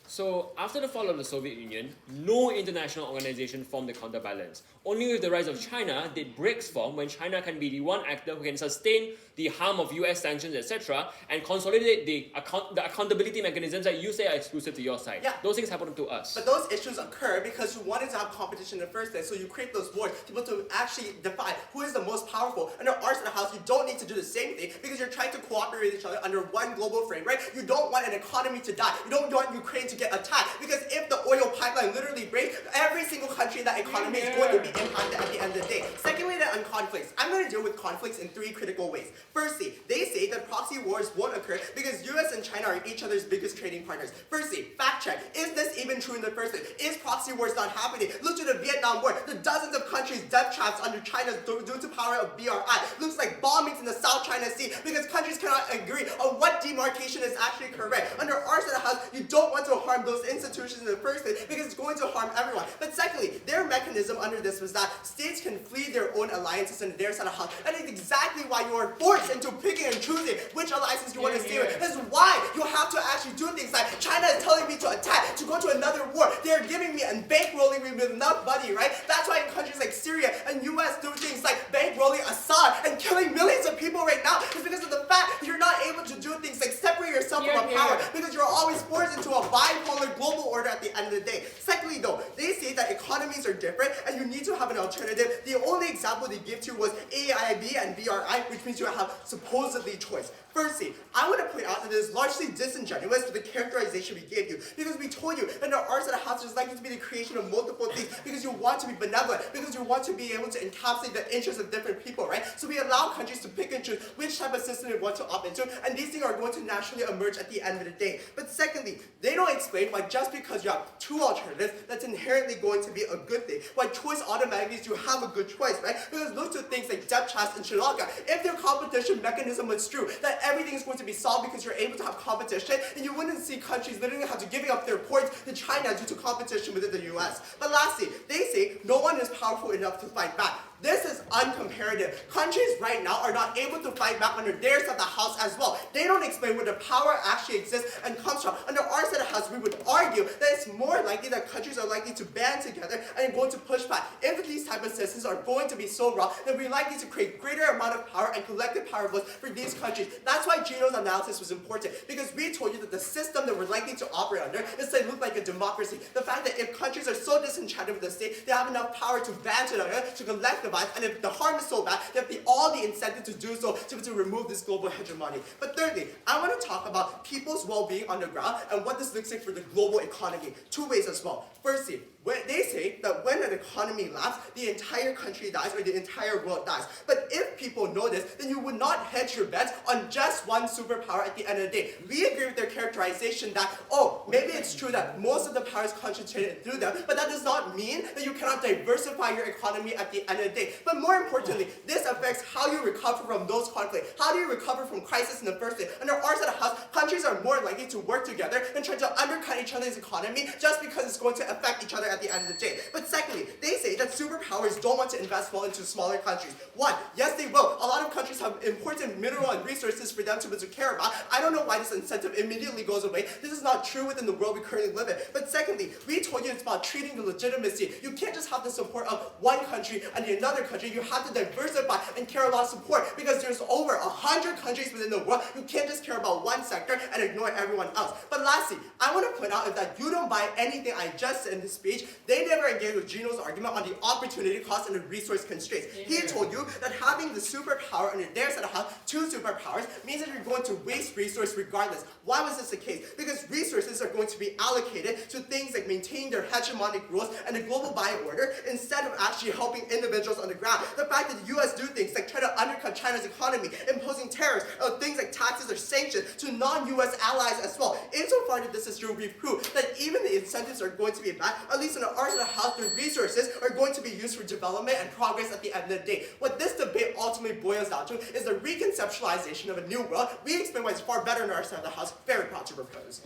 So, after the fall of the Soviet Union, no international organization formed the counterbalance. Only with the rise of China did BRICS form, when China can be the one actor who can sustain the harm of US sanctions, etc., and consolidate the accountability mechanisms that you say are exclusive to your side. Yeah. Those things happen to us. But those issues occur because you wanted to have competition in the first place, so you create those wars to be able to actually define who is the most powerful. Under arts of the house, you don't need to do the same thing because you're trying to cooperate with each other under one global frame, right? You don't want an economy to die. You don't want Ukraine to get attacked, because if the oil pipeline literally breaks, every single country in that economy is going to be impacted at the end of the day. Secondly, that on conflicts. I'm going to deal with conflicts in three critical ways. Firstly, they say that proxy wars won't occur because US and China are each other's biggest trading partners. Firstly, fact check. Is this even true in the first place? Is proxy wars not happening? Look to the Vietnam War. The dozens of countries death traps under China due to power of BRI. Looks like bombings in the South China Sea because countries cannot agree on what demarcation is actually correct. Under our side of the house, you don't want to harm those institutions in the first place because it's going to harm everyone. But secondly, their mechanism under this was that states can flee their own alliances under their side of the house. And it's exactly why you are forced into picking and choosing which alliances you want to stay with. That's why you have to actually do things like China is telling me to attack, to go to another war. They're giving me and bankrolling me with enough money, right? That's why in countries like Syria and US do things like bankrolling Assad and killing millions of people right now. It's because of the fact that you're not able to do things like separate yourself from a power, because you're always forced into a bipolar global order at the end of the day. Secondly though, they say that economies are different and you need to have an alternative. The only example they give to you was AIB and BRI, which means you have supposedly choice. Firstly, I want to point out that it is largely disingenuous with the characterization we gave you, because we told you that in our arts of the house is likely to be the creation of multiple things, because you want to be benevolent, because you want to be able to encapsulate the interests of different people, right? So we allow countries to pick and choose which type of system they want to opt into, and these things are going to naturally emerge at the end of the day. But secondly, they don't explain why just because you have two alternatives, that's inherently going to be a good thing. Why choice automatically means you have a good choice, right? Because look to things like depth charts in Sri Lanka. If their competition mechanism was true, that everything is going to be solved because you're able to have competition, and you wouldn't see countries literally have to giving up their ports to China due to competition within the US. But lastly, they say no one is powerful enough to fight back. This is uncomparative. Countries right now are not able to fight back under their side of the house as well. They don't explain where the power actually exists and comes from. Under our side of the house, we would argue that it's more likely that countries are likely to band together and going to push back. If these type of systems are going to be so wrong, then we're likely to create greater amount of power and collective power votes for these countries. That's why Jainah's analysis was important, because we told you that the system that we're likely to operate under is to look like a democracy. The fact that if countries are so disenchanted with the state, they have enough power to band together, to collectivize, and if the harm is so bad, they have all the incentive to do so to remove this global hegemony. But thirdly, I want to talk about people's well-being on the ground and what this looks like for the global economy. Two ways as well. Firstly, they say that when an economy lasts, the entire country dies or the entire world dies. But if people know this, then you would not hedge your bets on just one superpower at the end of the day. We agree with their characterization that, oh, maybe it's true that most of the power is concentrated through them, but that does not mean that you cannot diversify your economy at the end of the day. But more importantly, this affects how you recover from those conflicts. How do you recover from crisis in the first place? Under our side of the house, countries are more likely to work together and try to undercut each other's economy just because it's going to affect each other at the end of the day. But secondly, they say that superpowers don't want to invest well into smaller countries. One, yes they will. A lot of countries have important mineral and resources for them to care about. I don't know why this incentive immediately goes away. This is not true within the world we currently live in. But secondly, we told you it's about treating the legitimacy. You can't just have the support of one country and another country. You have to diversify and care a lot of support, because there's over 100 countries within the world. You can't just care about one sector and ignore everyone else. But lastly, I want to point out is that you don't buy anything I just said in this speech. They never engaged with Gino's argument on the opportunity cost and the resource constraints. He told you that having the superpower under their set of house, two superpowers, means that you're going to waste resource regardless. Why was this the case? Because resources are going to be allocated to things like maintaining their hegemonic rules and the global bioorder instead of actually helping individuals on the ground. The fact that the US do things like try to undercut China's economy, imposing tariffs, things like taxes or sanctions to non-US allies as well. Insofar that this is true, we've proved that even the incentives are going to be bad, at least in the art of how the resources are going to be used for development and progress at the end of the day. What this debate ultimately boils down to is the reconceptualization of a new world. We explain why it's far better in our side of the house. Very proud to propose.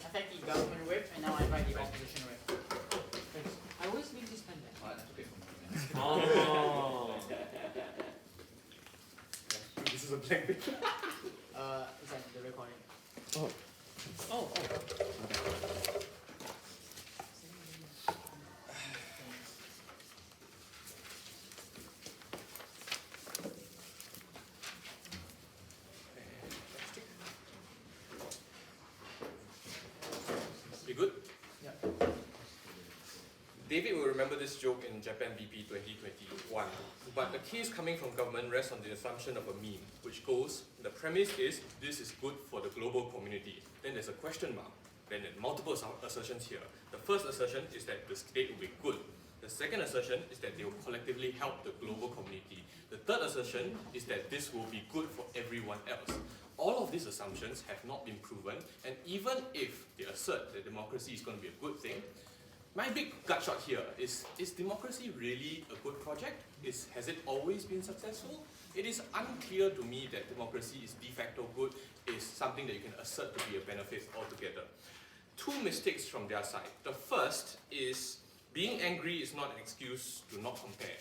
I thank the government whip, and now I invite the opposition whip. I always leave this pen there. Oh. This is a blank picture. Is that the recording? Oh. Oh. You good? Yeah. David will remember this joke in Japan BP 2021, but the case coming from government rests on the assumption of a meme, which goes, the premise is, this is good for the global community. Then there's a question mark. Then there's multiple assertions here. The first assertion is that the state will be good. The second assertion is that they will collectively help the global community. The third assertion is that this will be good for everyone else. All of these assumptions have not been proven, and even if they assert that democracy is going to be a good thing, my big gut shot here is democracy really a good project? Has it always been successful? It is unclear to me that democracy is de facto good, is something that you can assert to be a benefit altogether. Two mistakes from their side. The first is being angry is not an excuse to not compare.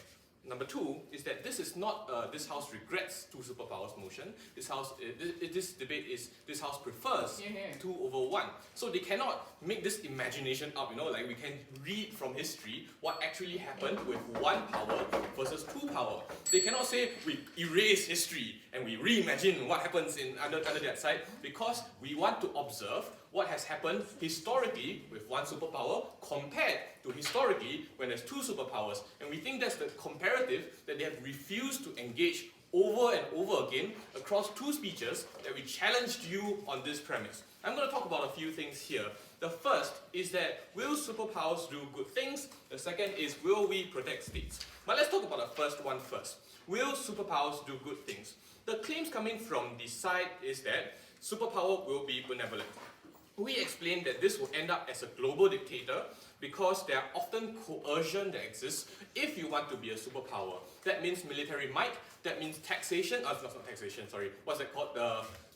Number two is that this is not this house regrets two superpowers motion. This house, this debate is this house prefers 2/1. So they cannot make this imagination up. Like we can read from history what actually happened with one power versus two power. They cannot say we erase history and we reimagine what happens under that side, because we want to observe what has happened historically with one superpower compared to historically when there's two superpowers. And we think that's the comparative that they have refused to engage over and over again across two speeches that we challenged you on this premise. I'm going to talk about a few things here. The first is that will superpowers do good things? The second is will we protect states? But let's talk about the first one first. Will superpowers do good things? The claims coming from the side is that superpower will be benevolent. we explained that this will end up as a global dictator because there are often coercion that exists if you want to be a superpower. That means military might, that means taxation, not taxation, sorry, what's that called?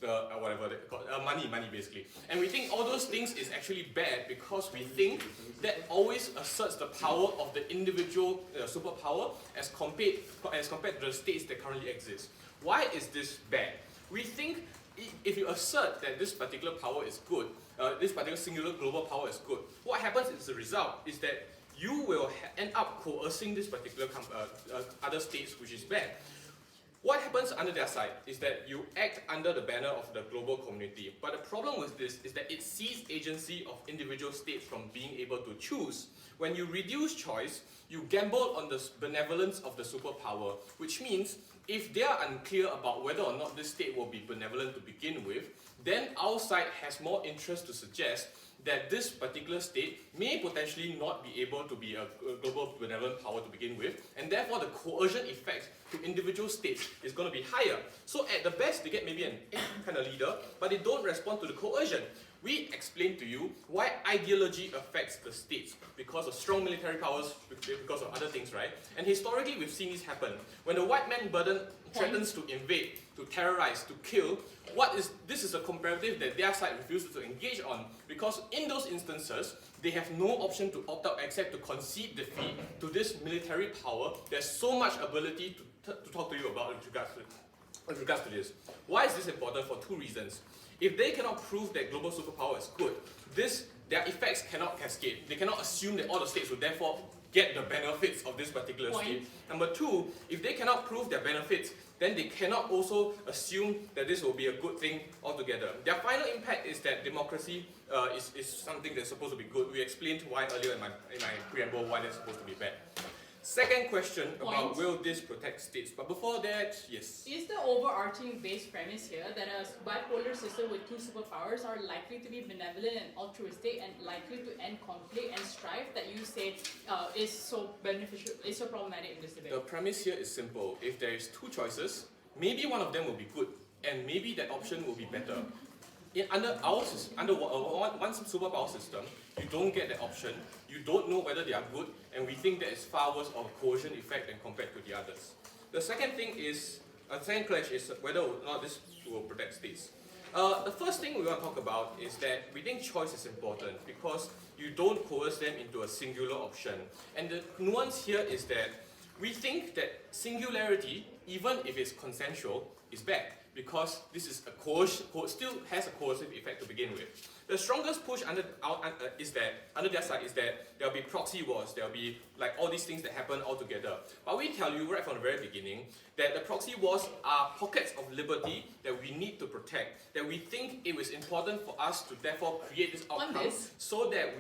Whatever they call money basically. And we think all those things is actually bad because we think that always asserts the power of the individual superpower as compared to the states that currently exist. Why is this bad? We think if you assert that this particular power is good, this particular singular global power is good, what happens as a result is that you will end up coercing this particular other states, which is bad. What happens under their side is that you act under the banner of the global community. But the problem with this is that it sees agency of individual states from being able to choose. When you reduce choice, you gamble on the benevolence of the superpower, which means if they are unclear about whether or not this state will be benevolent to begin with, then our side has more interest to suggest that this particular state may potentially not be able to be a global benevolent power to begin with, and therefore the coercion effect to individual states is going to be higher. So at the best, they get maybe an kind of leader, but they don't respond to the coercion. We explained to you why ideology affects the states because of strong military powers, because of other things, right? And historically, we've seen this happen. When the white man burden threatens to invade, to terrorize, to kill, this is a comparative that their side refuses to engage on, because in those instances, they have no option to opt out except to concede defeat to this military power. There's so much ability to talk to you about with regards to this. Why is this important? For two reasons. If they cannot prove that global superpower is good, their effects cannot cascade. They cannot assume that all the states will therefore get the benefits of this particular state. Number two, if they cannot prove their benefits, then they cannot also assume that this will be a good thing altogether. Their final impact is that democracy is something that's supposed to be good. We explained why earlier in my preamble why that's supposed to be bad. Second question about will this protect states? But before that, yes. Is the overarching base premise here that a bipolar system with two superpowers are likely to be benevolent and altruistic and likely to end conflict and strife that you say is so beneficial, is so problematic in this debate? The premise here is simple. If there is two choices, maybe one of them will be good, and maybe that option will be better. Under one superpower system, you don't get that option, you don't know whether they are good, and we think that is far worse of a coercion effect than compared to the others. The second thing is, second clash is whether or not this will protect states. The first thing we want to talk about is that we think choice is important because you don't coerce them into a singular option. And the nuance here is that we think that singularity, even if it's consensual, is bad, because this is still has a coercive effect to begin with. The strongest push under their side is that there'll be proxy wars, there'll be like all these things that happen all together. But we tell you right from the very beginning that the proxy wars are pockets of liberty that we need to protect, that we think it was important for us to therefore create this outcome so that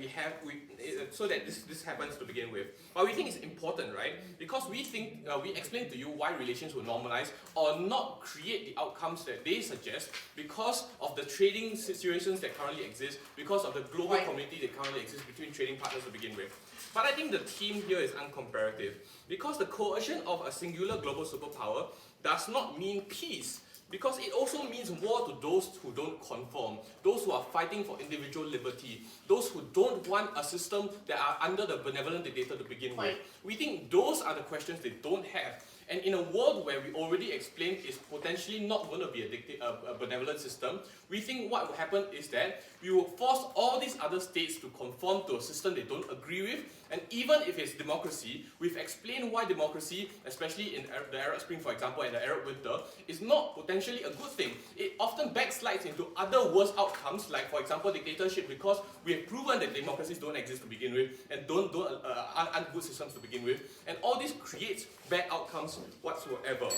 this happens to begin with. But we think it's important, right? Because we think we explain to you why relations will normalize or not create the outcomes that they suggest because of the trading situations that currently exist, because of the global community that currently exists between trading partners to begin with. But I think the theme here is uncomparative, because the coercion of a singular global superpower does not mean peace, because it also means war to those who don't conform, those who are fighting for individual liberty, those who don't want a system that are under the benevolent dictator to begin with. We think those are the questions they don't have. And in a world where we already explained is potentially not going to be a benevolent system, we think what will happen is that we will force all these other states to conform to a system they don't agree with. And even if it's democracy, we've explained why democracy, especially in the Arab Spring, for example, and the Arab Winter, is not potentially a good thing. It often backslides into other worse outcomes, like, for example, dictatorship, because we have proven that democracies don't exist to begin with and aren't good systems to begin with. And all this creates bad outcomes whatsoever.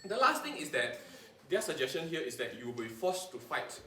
The last thing is that their suggestion here is that you will be forced to fight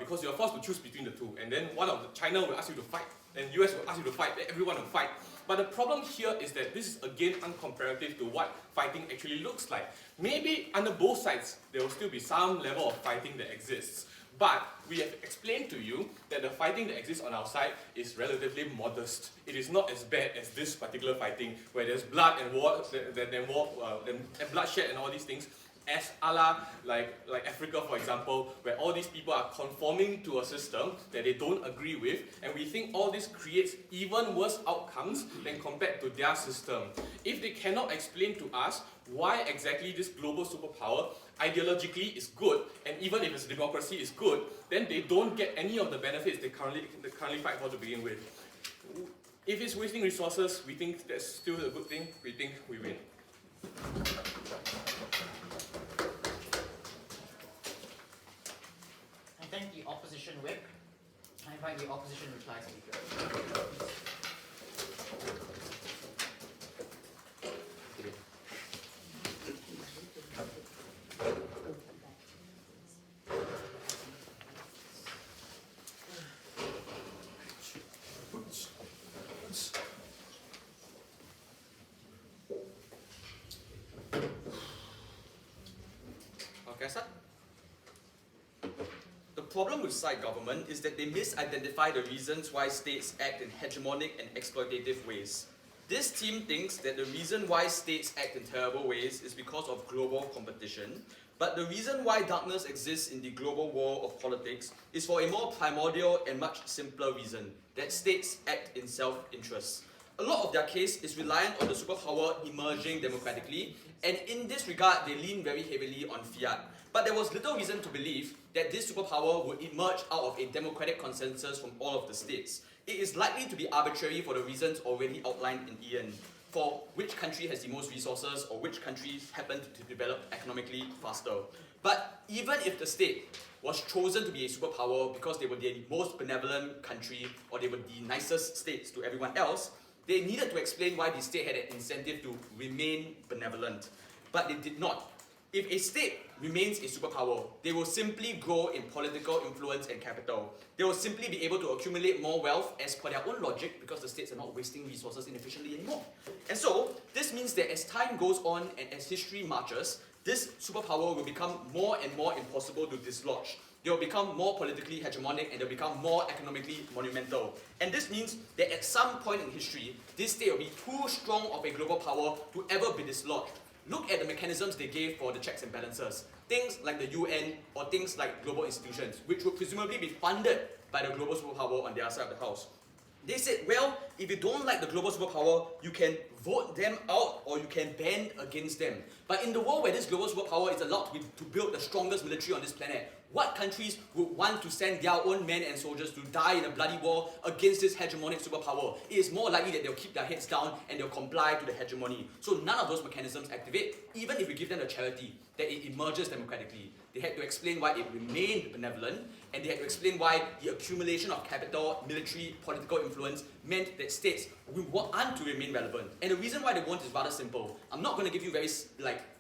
because you are forced to choose between the two, and then China will ask you to fight, and US will ask you to fight, everyone will fight. But the problem here is that this is again uncomparative to what fighting actually looks like. Maybe under both sides there will still be some level of fighting that exists, but we have explained to you that the fighting that exists on our side is relatively modest. It is not as bad as this particular fighting where there's blood and war, and bloodshed and all these things. as a la like Africa, for example, where all these people are conforming to a system that they don't agree with, and we think all this creates even worse outcomes than compared to their system. If they cannot explain to us why exactly this global superpower ideologically is good, and even if its democracy is good, then they don't get any of the benefits they currently fight for to begin with. If it's wasting resources, we think that's still a good thing. We think we win. I thank the opposition whip. I invite the opposition reply speaker. Okay, sir. The problem with side government is that they misidentify the reasons why states act in hegemonic and exploitative ways. This team thinks that the reason why states act in terrible ways is because of global competition, but the reason why darkness exists in the global war of politics is for a more primordial and much simpler reason, that states act in self-interest. A lot of their case is reliant on the superpower emerging democratically, and in this regard they lean very heavily on fiat. But there was little reason to believe that this superpower would emerge out of a democratic consensus from all of the states. It is likely to be arbitrary for the reasons already outlined in Ian, for which country has the most resources or which countries happen to develop economically faster. But even if the state was chosen to be a superpower because they were the most benevolent country or they were the nicest states to everyone else, they needed to explain why the state had an incentive to remain benevolent. But they did not. If a state remains a superpower, they will simply grow in political influence and capital. They will simply be able to accumulate more wealth as per their own logic because the states are not wasting resources inefficiently anymore. And so, this means that as time goes on and as history marches, this superpower will become more and more impossible to dislodge. They will become more politically hegemonic and they'll become more economically monumental. And this means that at some point in history, this state will be too strong of a global power to ever be dislodged. Look at the mechanisms they gave for the checks and balances. Things like the UN or things like global institutions, which would presumably be funded by the global superpower on their side of the house. They said, well, if you don't like the global superpower, you can vote them out or you can band against them. But in the world where this global superpower is allowed to build the strongest military on this planet, what countries would want to send their own men and soldiers to die in a bloody war against this hegemonic superpower? It is more likely that they'll keep their heads down and they'll comply to the hegemony. So none of those mechanisms activate, even if we give them the charity that it emerges democratically. They had to explain why it remained benevolent, and they had to explain why the accumulation of capital, military, political influence meant that states would want to remain relevant. And the reason why they won't is rather simple. I'm not going to give you very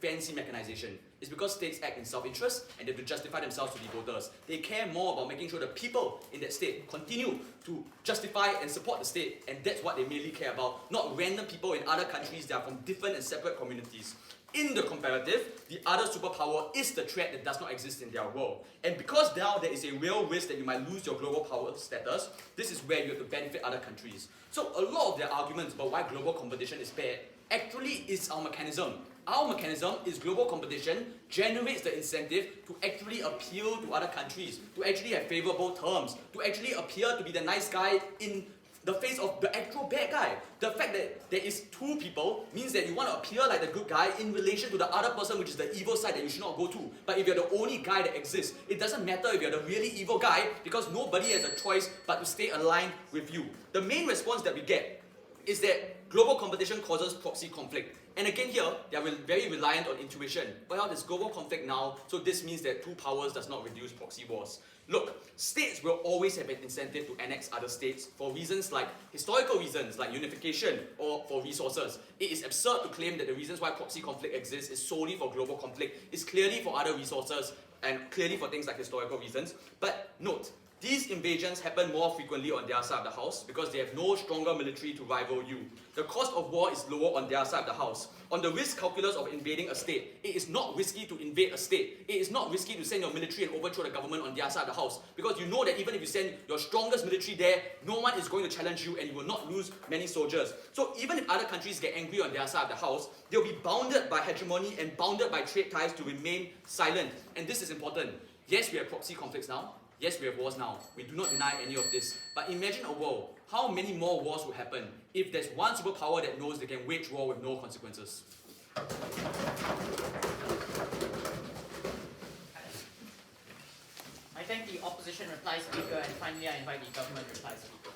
fancy mechanization. It's because states act in self-interest and they have to justify themselves to the voters. They care more about making sure the people in that state continue to justify and support the state, and that's what they mainly care about, not random people in other countries that are from different and separate communities. In the comparative, the other superpower is the threat that does not exist in their world. And because now there is a real risk that you might lose your global power status, this is where you have to benefit other countries. So a lot of their arguments about why global competition is bad actually is our mechanism. Our mechanism is global competition generates the incentive to actually appeal to other countries, to actually have favorable terms, to actually appear to be the nice guy in the face of the actual bad guy. The fact that there is two people means that you want to appear like the good guy in relation to the other person, which is the evil side that you should not go to. But if you're the only guy that exists, it doesn't matter if you're the really evil guy because nobody has a choice but to stay aligned with you. The main response that we get is that global competition causes proxy conflict. And again here, they are very reliant on intuition. Well, there's global conflict now, so this means that two powers does not reduce proxy wars. Look, states will always have an incentive to annex other states for reasons like historical reasons, like unification, or for resources. It is absurd to claim that the reasons why proxy conflict exists is solely for global conflict. It's clearly for other resources and clearly for things like historical reasons. But note, These invasions happen more frequently on their side of the house because they have no stronger military to rival you. The cost of war is lower on their side of the house. On the risk calculus of invading a state, it is not risky to invade a state. It is not risky to send your military and overthrow the government on their side of the house, because you know that even if you send your strongest military there, no one is going to challenge you and you will not lose many soldiers. So even if other countries get angry on their side of the house, they'll be bounded by hegemony and bounded by trade ties to remain silent. And this is important. Yes, we have proxy conflicts now. Yes, we have wars now. We do not deny any of this. But imagine a world. How many more wars would happen if there's one superpower that knows they can wage war with no consequences? I thank the opposition reply speaker, and finally I invite the government reply speaker.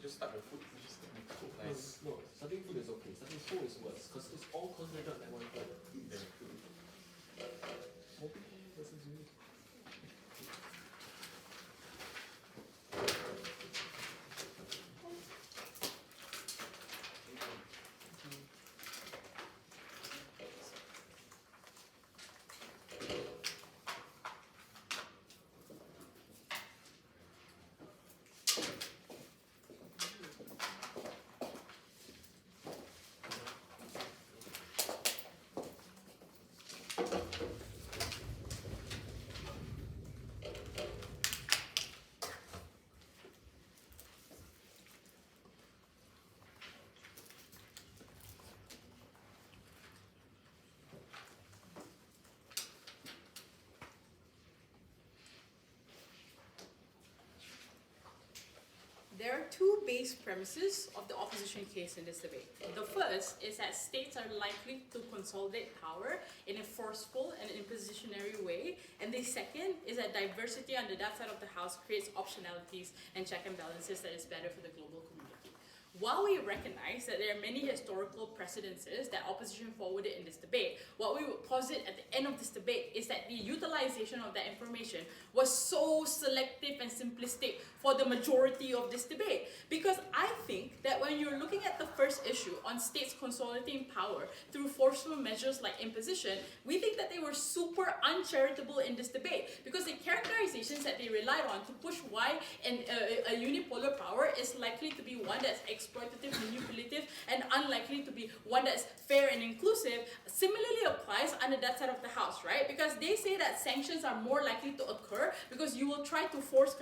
Just start the food. Nice. No, starting food is okay. Starting food is worse because it's all concentrated at one point. There are two base premises of the opposition case in this debate. The first is that states are likely to consolidate power in a forceful and impositionary way. And the second is that diversity on the that side of the house creates optionalities and check and balances that is better for the global community. While we recognize that there are many historical precedences that opposition forwarded in this debate, what we would posit at the end of this debate is that the utilization of that information was so selective and simplistic for the majority of this debate. Because I think that when you're looking at the first issue on states consolidating power through forceful measures like imposition, we think that they were super uncharitable in this debate, because the characterizations that they relied on to push why a unipolar power is likely to be one that's exploitative, manipulative, and unlikely to be one that's fair and inclusive, similarly applies under that side of the house, right? Because they say that sanctions are more likely to occur because you will try to force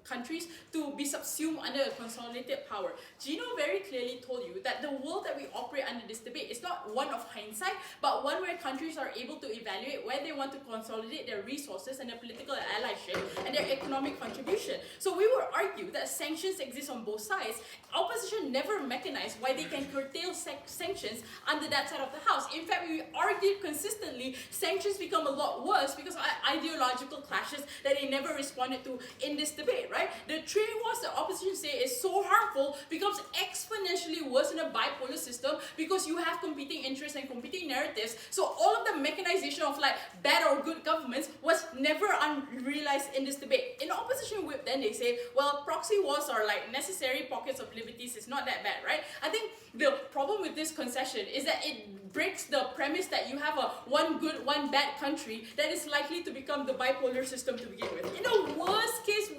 countries to be subsumed under a consolidated power. Gino very clearly told you that the world that we operate under this debate is not one of hindsight, but one where countries are able to evaluate where they want to consolidate their resources and their political allyship and their economic contribution. So we would argue that sanctions exist on both sides. Opposition never mechanized why they can curtail sanctions under that side of the house. In fact, we argued consistently sanctions become a lot worse because of ideological clashes that they never responded to in this debate, right? The trade wars the opposition say is so harmful becomes exponentially worse in a bipolar system because you have competing interests and competing narratives. So all of the mechanization of like bad or good governments was never unrealized in this debate. In opposition whip, then they say, well, proxy wars are like necessary pockets of liberties. It's not that bad, right? I think the problem with this concession is that it breaks the premise that you have a one good, one bad country that is likely to become the bipolar system to begin with. In a worst case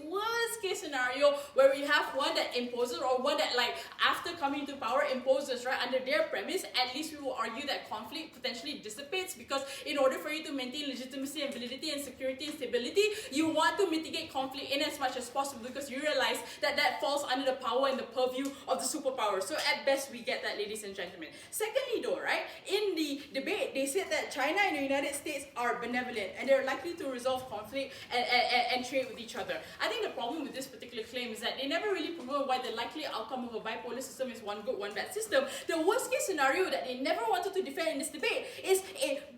scenario where we have one that imposes or one that like after coming to power imposes, right, under their premise, at least we will argue that conflict potentially dissipates, because in order for you to maintain legitimacy and validity and security and stability, you want to mitigate conflict in as much as possible because you realize that that falls under the power and the purview of the superpower. So at best we get that, ladies and gentlemen. Secondly though, right, in the debate they said that China and the United States are benevolent and they're likely to resolve conflict and trade with each other. I think the problem with this particular claim is that they never really proven why the likely outcome of a bipolar system is one good, one bad system. The worst case scenario that they never wanted to defend in this debate is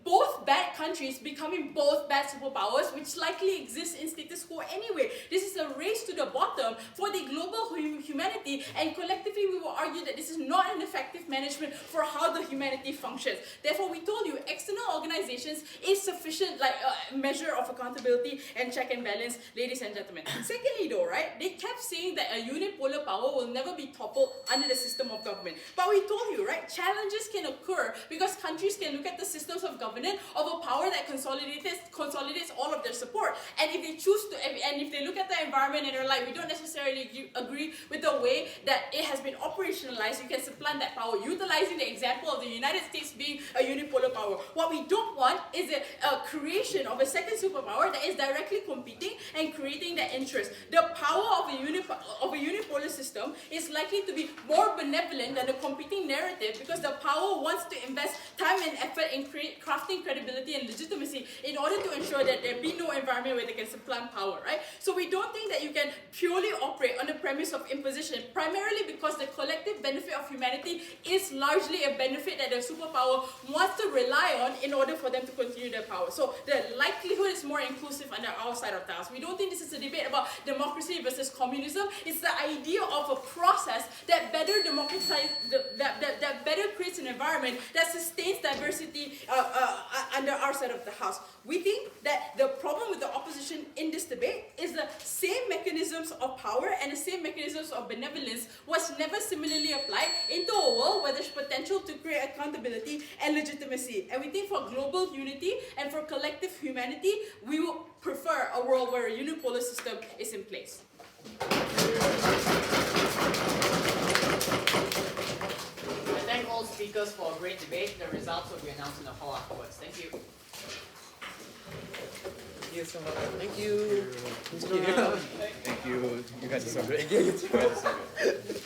both bad countries becoming both bad superpowers, which likely exists in status quo anyway. This is a race to the bottom for the global humanity, and collectively collectively we will argue that this is not an effective management for how the humanity functions. Therefore, we told you external organizations is sufficient measure of accountability and check and balance, ladies and gentlemen. Secondly though, right, they kept saying that a unipolar power will never be toppled under the system of government. But we told you, right, challenges can occur because countries can look at the systems of governance of a power that consolidates all of their support. And if they choose to, and if they look at the environment and they're like, we don't necessarily agree with the way that it has been operationalized, you can supplant that power, utilizing the example of the United States being a unipolar power. What we don't want is a creation of a second superpower that is directly competing and creating that interest. The power of a unipolar system is likely to be more benevolent than a competing narrative because the power wants to invest time and effort in crafting credibility and legitimacy in order to ensure that there be no environment where they can supplant power, right? So we don't think that you can purely operate on the premise of imposition, primarily because the collective benefit of humanity is largely a benefit that the superpower wants to rely on in order for them to continue their power. So the likelihood is more inclusive under our side of the house. We don't think this is a debate about democracy versus communism. It's the idea of a process that better that better creates an environment that sustains diversity under our side of the house. We think that the problem with the opposition in this debate is the same mechanisms of power and the same mechanisms of benevolence was never similarly applied into a world where there's potential to create accountability and legitimacy. And we think for global unity and for collective humanity, we will prefer a world where a unipolar system is in place. I thank all speakers for a great debate. The results will be announced in the hall afterwards. Thank you. Thank you so much. Thank you. Thank you. You guys are so good.